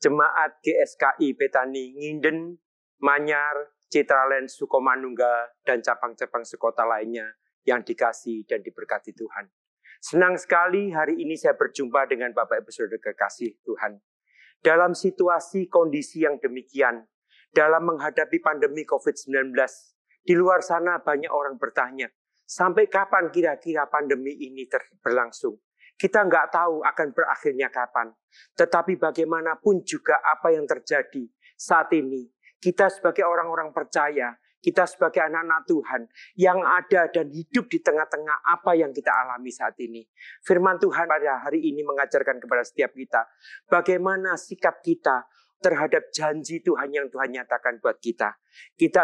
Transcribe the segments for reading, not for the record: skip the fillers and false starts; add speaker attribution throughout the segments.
Speaker 1: Jemaat GSKI Betani Nginden, Manyar, Citraland, Sukomanunggal, dan cabang-cabang sekota lainnya yang dikasihi dan diberkati Tuhan. Senang sekali hari ini saya berjumpa dengan Bapak Ibu Saudara kekasih Tuhan. Dalam situasi kondisi yang demikian, dalam menghadapi pandemi COVID-19, di luar sana banyak orang bertanya, sampai kapan kira-kira pandemi ini berlangsung? Kita nggak tahu akan berakhirnya kapan. Tetapi bagaimanapun juga apa yang terjadi saat ini, kita sebagai orang-orang percaya, kita sebagai anak-anak Tuhan yang ada dan hidup di tengah-tengah apa yang kita alami saat ini. Firman Tuhan pada hari ini mengajarkan kepada setiap kita, bagaimana sikap kita terhadap janji Tuhan yang Tuhan nyatakan buat kita.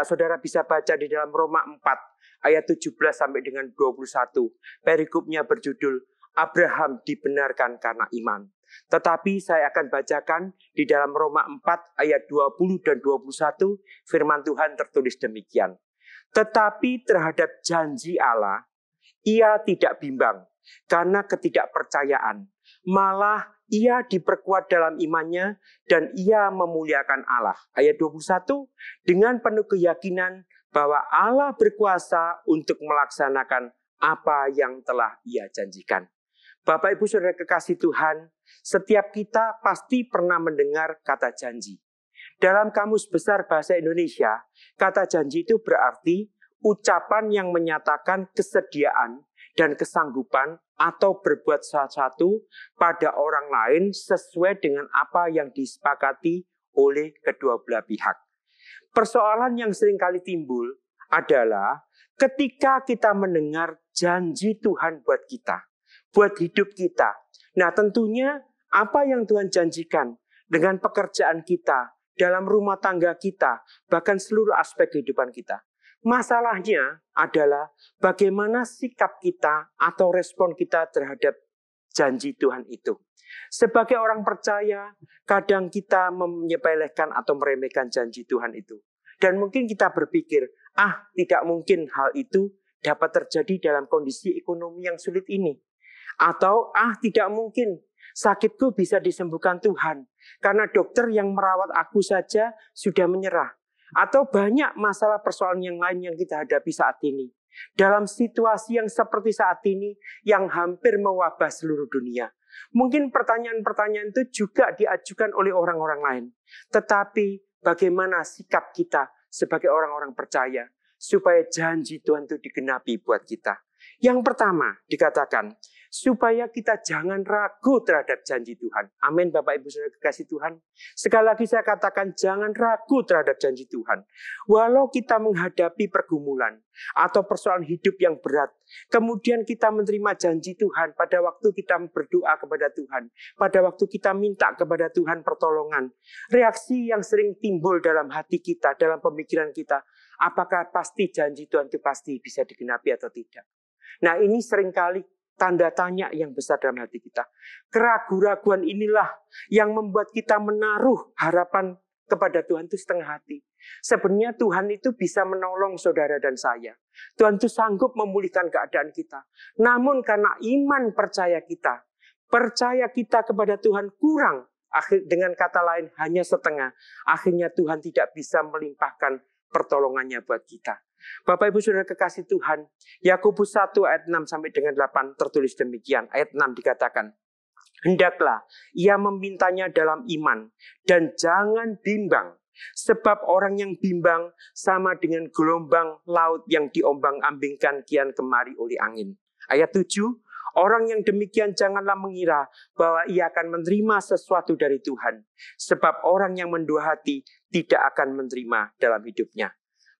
Speaker 1: Saudara bisa baca di dalam Roma 4 ayat 17 sampai dengan 21. Perikopnya berjudul Abraham dibenarkan karena iman. Tetapi saya akan bacakan di dalam Roma 4 ayat 20 dan 21, firman Tuhan tertulis demikian. Tetapi terhadap janji Allah, ia tidak bimbang karena ketidakpercayaan. Malah ia diperkuat dalam imannya dan ia memuliakan Allah. Ayat 21, dengan penuh keyakinan bahwa Allah berkuasa untuk melaksanakan apa yang telah ia janjikan. Bapak Ibu Saudara kekasih Tuhan, setiap kita pasti pernah mendengar kata janji. Dalam Kamus Besar Bahasa Indonesia, kata janji itu berarti ucapan yang menyatakan kesediaan dan kesanggupan atau berbuat sesuatu pada orang lain sesuai dengan apa yang disepakati oleh kedua belah pihak. Persoalan yang seringkali timbul adalah ketika kita mendengar janji Tuhan buat kita, buat hidup kita. Nah, tentunya apa yang Tuhan janjikan dengan pekerjaan kita, dalam rumah tangga kita, bahkan seluruh aspek kehidupan kita. Masalahnya adalah bagaimana sikap kita atau respon kita terhadap janji Tuhan itu. Sebagai orang percaya, kadang kita menyepelekan atau meremehkan janji Tuhan itu. Dan mungkin kita berpikir, tidak mungkin hal itu dapat terjadi dalam kondisi ekonomi yang sulit ini. Atau tidak mungkin sakitku bisa disembuhkan Tuhan karena dokter yang merawat aku saja sudah menyerah. Atau banyak masalah persoalan yang lain yang kita hadapi saat ini. Dalam situasi yang seperti saat ini yang hampir mewabah seluruh dunia. Mungkin pertanyaan-pertanyaan itu juga diajukan oleh orang-orang lain. Tetapi bagaimana sikap kita sebagai orang-orang percaya supaya janji Tuhan itu digenapi buat kita? Yang pertama dikatakan, supaya kita jangan ragu terhadap janji Tuhan. Amin Bapak Ibu Saudara kekasih Tuhan. Sekali lagi saya katakan jangan ragu terhadap janji Tuhan. Walau kita menghadapi pergumulan atau persoalan hidup yang berat, kemudian kita menerima janji Tuhan pada waktu kita berdoa kepada Tuhan, pada waktu kita minta kepada Tuhan pertolongan. Reaksi yang sering timbul dalam hati kita, dalam pemikiran kita, apakah pasti janji Tuhan itu pasti bisa digenapi atau tidak? Nah, ini seringkali tanda tanya yang besar dalam hati kita. Keraguan-raguan inilah yang membuat kita menaruh harapan kepada Tuhan itu setengah hati. Sebenarnya Tuhan itu bisa menolong saudara dan saya. Tuhan itu sanggup memulihkan keadaan kita. Namun karena iman percaya kita kepada Tuhan kurang. Dengan kata lain hanya setengah. Akhirnya Tuhan tidak bisa melimpahkan pertolongannya buat kita. Bapak Ibu Saudara kekasih Tuhan, Yakobus 1 ayat 6 sampai dengan 8 tertulis demikian. Ayat 6 dikatakan, hendaklah ia memintanya dalam iman dan jangan bimbang, sebab orang yang bimbang sama dengan gelombang laut yang diombang-ambingkan kian kemari oleh angin. Ayat 7, orang yang demikian janganlah mengira bahwa ia akan menerima sesuatu dari Tuhan, sebab orang yang mendua hati tidak akan menerima dalam hidupnya.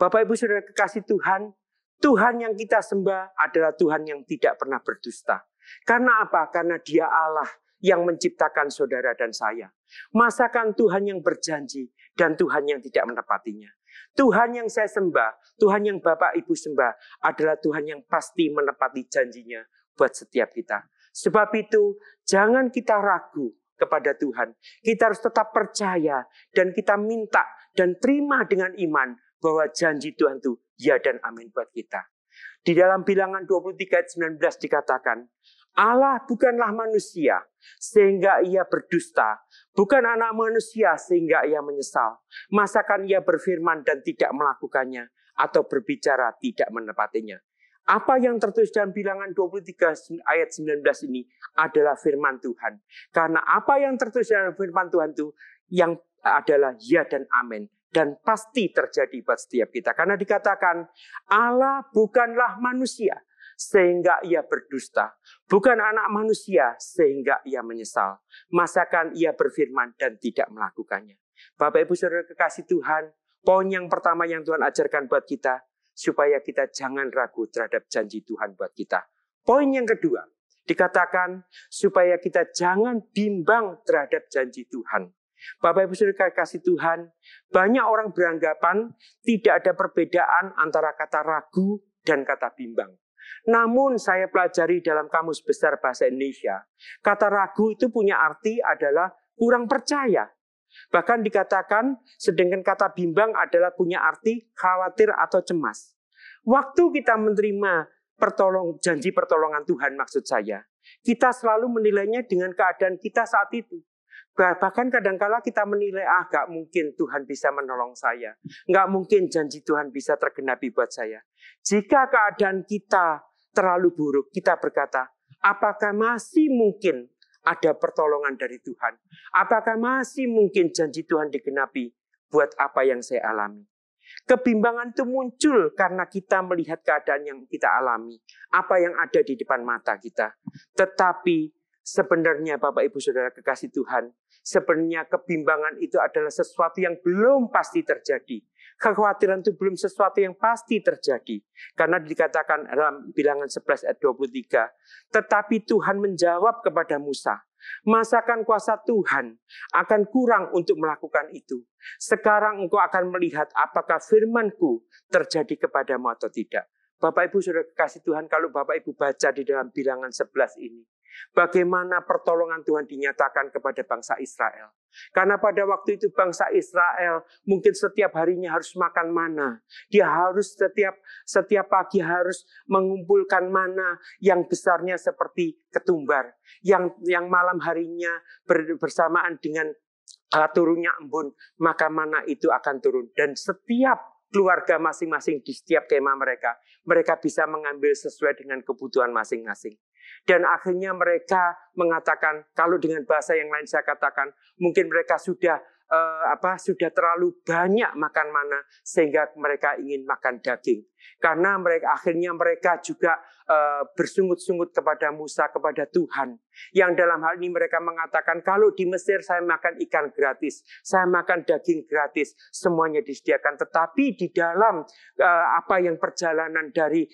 Speaker 1: Bapak Ibu Saudara kekasih Tuhan, Tuhan yang kita sembah adalah Tuhan yang tidak pernah berdusta. Karena apa? Karena Dia Allah yang menciptakan saudara dan saya. Masakan Tuhan yang berjanji dan Tuhan yang tidak menepatinya. Tuhan yang saya sembah, Tuhan yang Bapak Ibu sembah adalah Tuhan yang pasti menepati janjinya buat setiap kita. Sebab itu jangan kita ragu kepada Tuhan. Kita harus tetap percaya dan kita minta dan terima dengan iman bahwa janji Tuhan itu ya dan amin buat kita. Di dalam Bilangan 23 ayat 19 dikatakan, Allah bukanlah manusia sehingga ia berdusta, bukan anak manusia sehingga ia menyesal. Masakan ia berfirman dan tidak melakukannya, atau berbicara tidak menepatinya. Apa yang tertulis dalam Bilangan 23 ayat 19 ini adalah firman Tuhan. Karena apa yang tertulis dalam firman Tuhan itu yang adalah ya dan amin. Dan pasti terjadi buat setiap kita. Karena dikatakan Allah bukanlah manusia sehingga ia berdusta. Bukan anak manusia sehingga ia menyesal. Masakan ia berfirman dan tidak melakukannya. Bapak Ibu Saudara kekasih Tuhan, poin yang pertama yang Tuhan ajarkan buat kita, supaya kita jangan ragu terhadap janji Tuhan buat kita. Poin yang kedua, dikatakan supaya kita jangan bimbang terhadap janji Tuhan. Bapak Ibu Saudara kasih Tuhan, banyak orang beranggapan tidak ada perbedaan antara kata ragu dan kata bimbang. Namun saya pelajari dalam Kamus Besar Bahasa Indonesia, kata ragu itu punya arti adalah kurang percaya. Bahkan dikatakan, sedangkan kata bimbang adalah punya arti khawatir atau cemas. Waktu kita menerima janji pertolongan Tuhan maksud saya, kita selalu menilainya dengan keadaan kita saat itu. Bahkan kadangkala kita menilai, gak mungkin Tuhan bisa menolong saya. Gak mungkin janji Tuhan bisa tergenapi buat saya. Jika keadaan kita terlalu buruk, kita berkata, apakah masih mungkin ada pertolongan dari Tuhan? Apakah masih mungkin janji Tuhan digenapi buat apa yang saya alami? Kebimbangan itu muncul karena kita melihat keadaan yang kita alami. Apa yang ada di depan mata kita. Tetapi sebenarnya Bapak Ibu Saudara kekasih Tuhan, sebenarnya kebimbangan itu adalah sesuatu yang belum pasti terjadi. Kekhawatiran itu belum sesuatu yang pasti terjadi. Karena dikatakan dalam Bilangan 11 ayat 23, tetapi Tuhan menjawab kepada Musa, masakan kuasa Tuhan akan kurang untuk melakukan itu? Sekarang engkau akan melihat apakah firman-Ku terjadi kepadamu atau tidak. Bapak Ibu Saudara kekasih Tuhan, kalau Bapak Ibu baca di dalam Bilangan 11 ini, bagaimana pertolongan Tuhan dinyatakan kepada bangsa Israel. Karena pada waktu itu bangsa Israel mungkin setiap harinya harus makan mana. Dia harus setiap pagi harus mengumpulkan mana yang besarnya seperti ketumbar. Yang malam harinya bersamaan dengan turunnya embun, maka mana itu akan turun. Dan setiap keluarga masing-masing di setiap kemah mereka bisa mengambil sesuai dengan kebutuhan masing-masing. Dan akhirnya mereka mengatakan, kalau dengan bahasa yang lain saya katakan, mungkin mereka sudah terlalu banyak makan mana sehingga mereka ingin makan daging. Karena akhirnya mereka juga bersungut-sungut kepada Musa, kepada Tuhan. Yang dalam hal ini mereka mengatakan, kalau di Mesir saya makan ikan gratis, saya makan daging gratis, semuanya disediakan. Tetapi di dalam perjalanan dari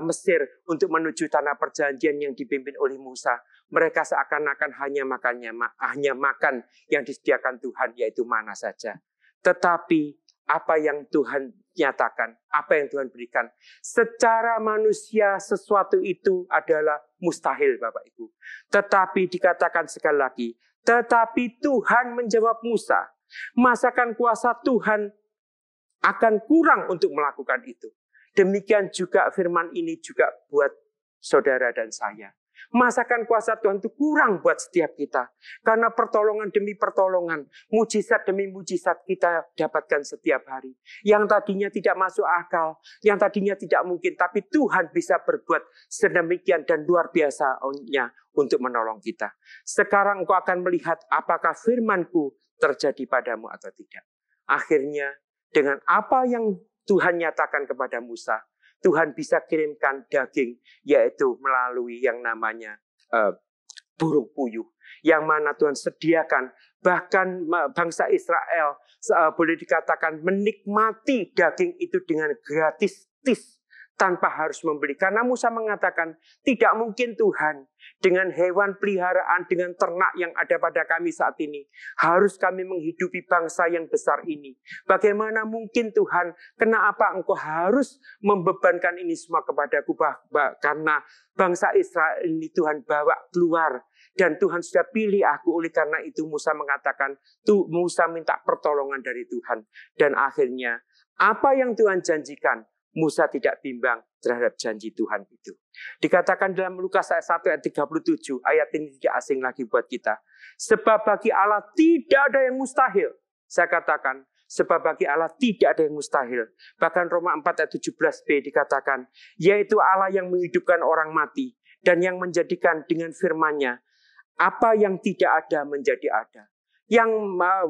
Speaker 1: Mesir untuk menuju tanah perjanjian yang dipimpin oleh Musa, mereka seakan-akan hanya makan yang disediakan Tuhan, yaitu mana saja. Tetapi apa yang Tuhan nyatakan, apa yang Tuhan berikan, secara manusia sesuatu itu adalah mustahil, Bapak Ibu. Tetapi dikatakan sekali lagi, tetapi Tuhan menjawab Musa, masakan kuasa Tuhan akan kurang untuk melakukan itu. Demikian juga firman ini juga buat saudara dan saya. Masakan kuasa Tuhan itu kurang buat setiap kita. Karena pertolongan demi pertolongan, mujizat demi mujizat kita dapatkan setiap hari. Yang tadinya tidak masuk akal, yang tadinya tidak mungkin, tapi Tuhan bisa berbuat sedemikian dan luar biasa-nya untuk menolong kita. Sekarang engkau akan melihat apakah firman-Ku terjadi padamu atau tidak. Akhirnya dengan apa yang Tuhan nyatakan kepada Musa, Tuhan bisa kirimkan daging, yaitu melalui yang namanya burung puyuh. Yang mana Tuhan sediakan, bahkan bangsa Israel boleh dikatakan menikmati daging itu dengan gratis, tanpa harus membeli. Karena Musa mengatakan, tidak mungkin Tuhan dengan hewan peliharaan, dengan ternak yang ada pada kami saat ini, harus kami menghidupi bangsa yang besar ini. Bagaimana mungkin Tuhan, kenapa engkau harus membebankan ini semua kepadaku? Karena bangsa Israel ini Tuhan bawa keluar, dan Tuhan sudah pilih aku. Oleh karena itu Musa mengatakan, Musa minta pertolongan dari Tuhan. Dan akhirnya, apa yang Tuhan janjikan, Musa tidak bimbang terhadap janji Tuhan itu. Dikatakan dalam Lukas ayat 1 ayat 37, ayat ini tidak asing lagi buat kita. Sebab bagi Allah tidak ada yang mustahil. Saya katakan, sebab bagi Allah tidak ada yang mustahil. Bahkan Roma 4 ayat 17b dikatakan, yaitu Allah yang menghidupkan orang mati dan yang menjadikan dengan firman-Nya apa yang tidak ada menjadi ada. Yang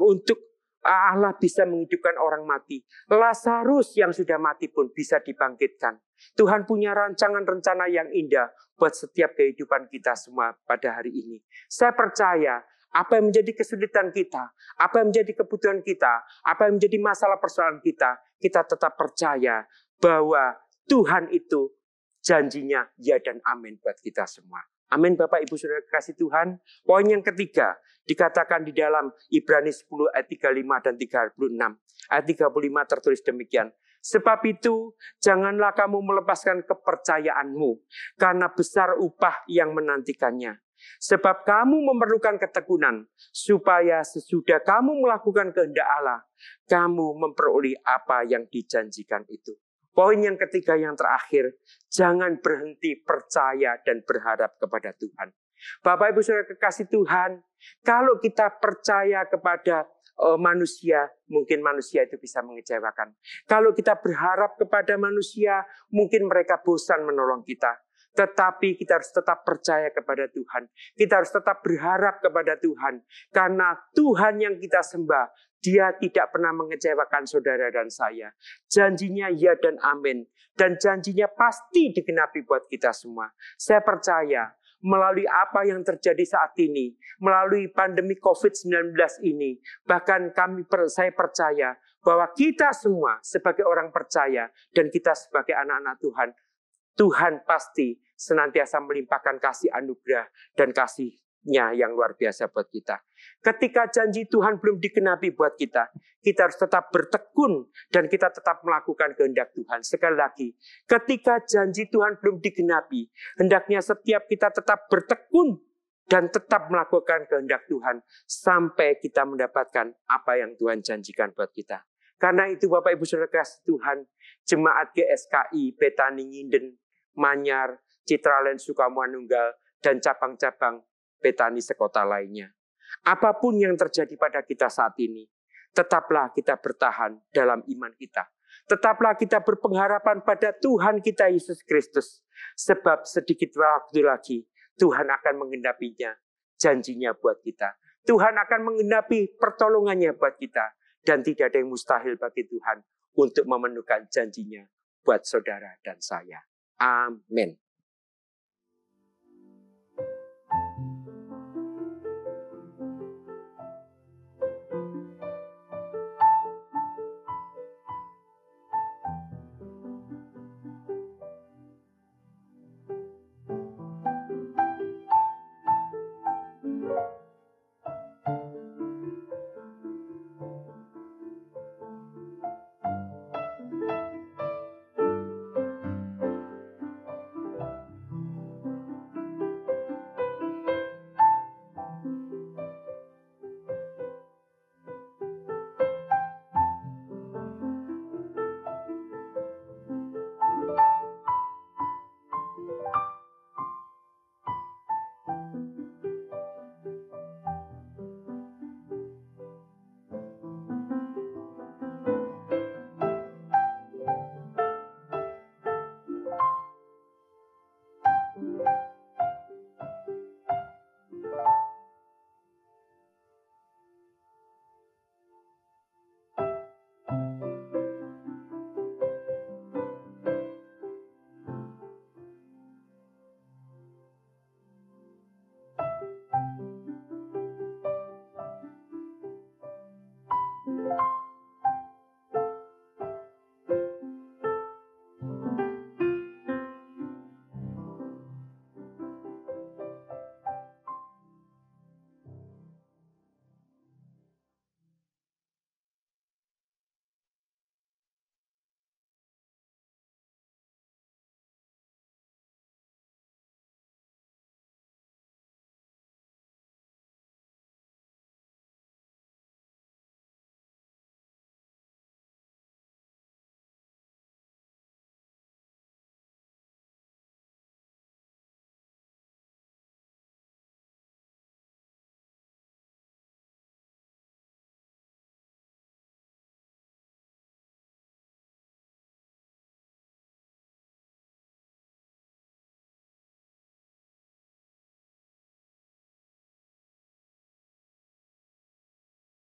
Speaker 1: untuk Allah bisa menghidupkan orang mati. Lazarus yang sudah mati pun bisa dibangkitkan. Tuhan punya rancangan-rencana yang indah buat setiap kehidupan kita semua pada hari ini. Saya percaya apa yang menjadi kesulitan kita, apa yang menjadi kebutuhan kita, apa yang menjadi masalah persoalan kita tetap percaya bahwa Tuhan itu janjinya ya dan amin buat kita semua. Amin Bapak Ibu Saudara kasih Tuhan. Poin yang ketiga dikatakan di dalam Ibrani 10 ayat 35 dan 36. Ayat 35 tertulis demikian. Sebab itu janganlah kamu melepaskan kepercayaanmu karena besar upah yang menantikannya. Sebab kamu memerlukan ketekunan supaya sesudah kamu melakukan kehendak Allah, kamu memperoleh apa yang dijanjikan itu. Poin yang ketiga yang terakhir, jangan berhenti percaya dan berharap kepada Tuhan. Bapak Ibu Saudara kekasih Tuhan, kalau kita percaya kepada manusia, mungkin manusia itu bisa mengecewakan. Kalau kita berharap kepada manusia, mungkin mereka bosan menolong kita. Tetapi kita harus tetap percaya kepada Tuhan. Kita harus tetap berharap kepada Tuhan. Karena Tuhan yang kita sembah, Dia tidak pernah mengecewakan saudara dan saya. Janjinya ya dan amin. Dan janjinya pasti digenapi buat kita semua. Saya percaya melalui apa yang terjadi saat ini, melalui pandemi COVID-19 ini, bahkan saya percaya bahwa kita semua sebagai orang percaya dan kita sebagai anak-anak Tuhan, Tuhan pasti senantiasa melimpahkan kasih anugerah dan kasih-Nya yang luar biasa buat kita. Ketika janji Tuhan belum digenapi buat kita harus tetap bertekun dan kita tetap melakukan kehendak Tuhan. Sekali lagi, ketika janji Tuhan belum digenapi, hendaknya setiap kita tetap bertekun dan tetap melakukan kehendak Tuhan sampai kita mendapatkan apa yang Tuhan janjikan buat kita. Karena itu Bapak Ibu Saudara kasih Tuhan, Jemaat GSKI, Betani Nginden, Manyar, Citraland Sukamanunggal, dan cabang-cabang Betani sekota lainnya. Apapun yang terjadi pada kita saat ini, tetaplah kita bertahan dalam iman kita. Tetaplah kita berpengharapan pada Tuhan kita Yesus Kristus. Sebab sedikit waktu lagi, Tuhan akan menggenapinya, janjinya buat kita. Tuhan akan menggenapi pertolongannya buat kita. Dan tidak ada yang mustahil bagi Tuhan untuk memenuhkan janjinya buat saudara dan saya. Amin.